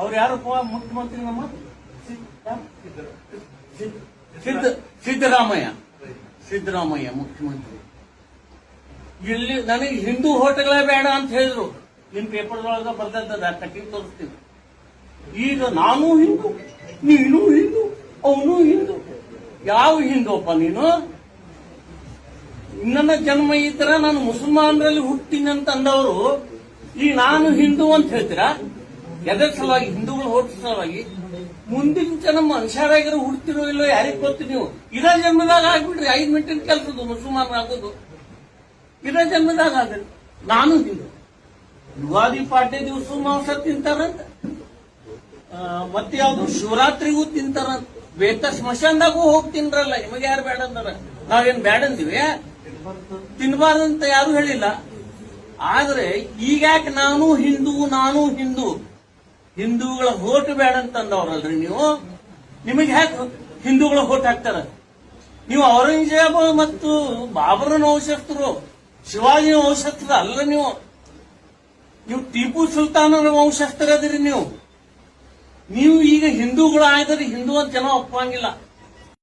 ಅವ್ರು ಯಾರಪ್ಪ ಮುಖ್ಯಮಂತ್ರಿ ನಮ್ಮ ಸಿದ್ದರಾಮಯ್ಯ ಮುಖ್ಯಮಂತ್ರಿ. ಇಲ್ಲಿ ನನಗೆ ಹಿಂದೂ ಹೋಟೆಗಳೇ ಬೇಡ ಅಂತ ಹೇಳಿದ್ರು. ನಿಮ್ ಪೇಪರ್ದೊಳಗ ಬರ್ದದ ಕಟ್ಟಿ ತೋರಿಸ್ತೀನಿ. ಈಗ ನಾನು ಹಿಂದೂ, ನೀನು ಹಿಂದೂ, ಅವನು ಹಿಂದೂ. ಯಾವ ಹಿಂದೂಪ್ಪ ನೀನು? ನನ್ನ ಜನ್ಮ ಇದ್ರ ನಾನು ಮುಸಲ್ಮಾನರಲ್ಲಿ ಹುಟ್ಟಿನಿ ಅಂತ ಅಂದವರು ಈಗ ನಾನು ಹಿಂದೂ ಅಂತ ಹೇಳ್ತೀರಾ? ಎದರ ಸಲುವಾಗಿ? ಹಿಂದೂಗಳು ಹೋಟ ಸಲುವಾಗಿ. ಮುಂದಿನ ಜನ ಮನುಷ್ಯರಾಗಿರೋ ಹುಡ್ತಿರೋ ಇಲ್ಲೋ ಯಾರಿಗ್ ಗೊತ್ತು? ನೀವು ಇದೇ ಜನ್ಮದಾಗ ಆಗ್ಬಿಡ್ರಿ. 5 ಮಿನಿಟಿನ ಕೆಲಸದು ಮುಸಲ್ಮಾನರಾಗೋದು ಇದೇ ಜನ್ಮದಾಗ ಆದ್ರೆ. ನಾನು ಹಿಂದೂ. ಯುಗಾದಿ ಪಾಡ್ಯ ದಿವಸ ಮಾಂಸ ತಿಂತಾರಂತ, ಮತ್ತೆ ಯಾವ್ದು ಶಿವರಾತ್ರಿಗೂ ತಿಂತಾರಂತ. ಬೇತ ಸ್ಮಶಾನದಾಗೂ ಹೋಗಿ ತಿನ್ರಲ್ಲ. ನಿಮಗೆ ಯಾರು ಬೇಡ ಅಂತಾರ? ನಾವೇನ್ ಬೇಡ ಅಂತೀವಿ? ತಿನ್ಬಾರ್ದಂತ ಯಾರು ಹೇಳಿಲ್ಲ. ಆದ್ರೆ ಈಗ್ಯಾಕೆ ನಾನು ಹಿಂದೂ ಹಿಂದೂಗಳ ಹೋಟ್ ಬೇಡ ಅಂತಂದವ್ರಲ್ರಿ ನೀವು. ನಿಮಗೆ ಯಾಕೆ ಹಿಂದೂಗಳ ಹೋಟ್ ಹಾಕ್ತಾರ? ನೀವು ಔರಂಗಜೇಬ ಮತ್ತು ಬಾಬರನ ವಂಶಸ್ಥರು, ಶಿವಾಜಿಯ ವಂಶಸ್ಥರು ಅಲ್ಲ. ನೀವು ಟಿಪ್ಪು ಸುಲ್ತಾನನ ವಂಶಸ್ಥರದಿರಿ. ನೀವು ಈಗ ಹಿಂದೂಗಳು ಆಗಿದ್ರೆ ಹಿಂದೂ ಅಂತ ಜನ ಒಪ್ಪಂಗಿಲ್ಲ.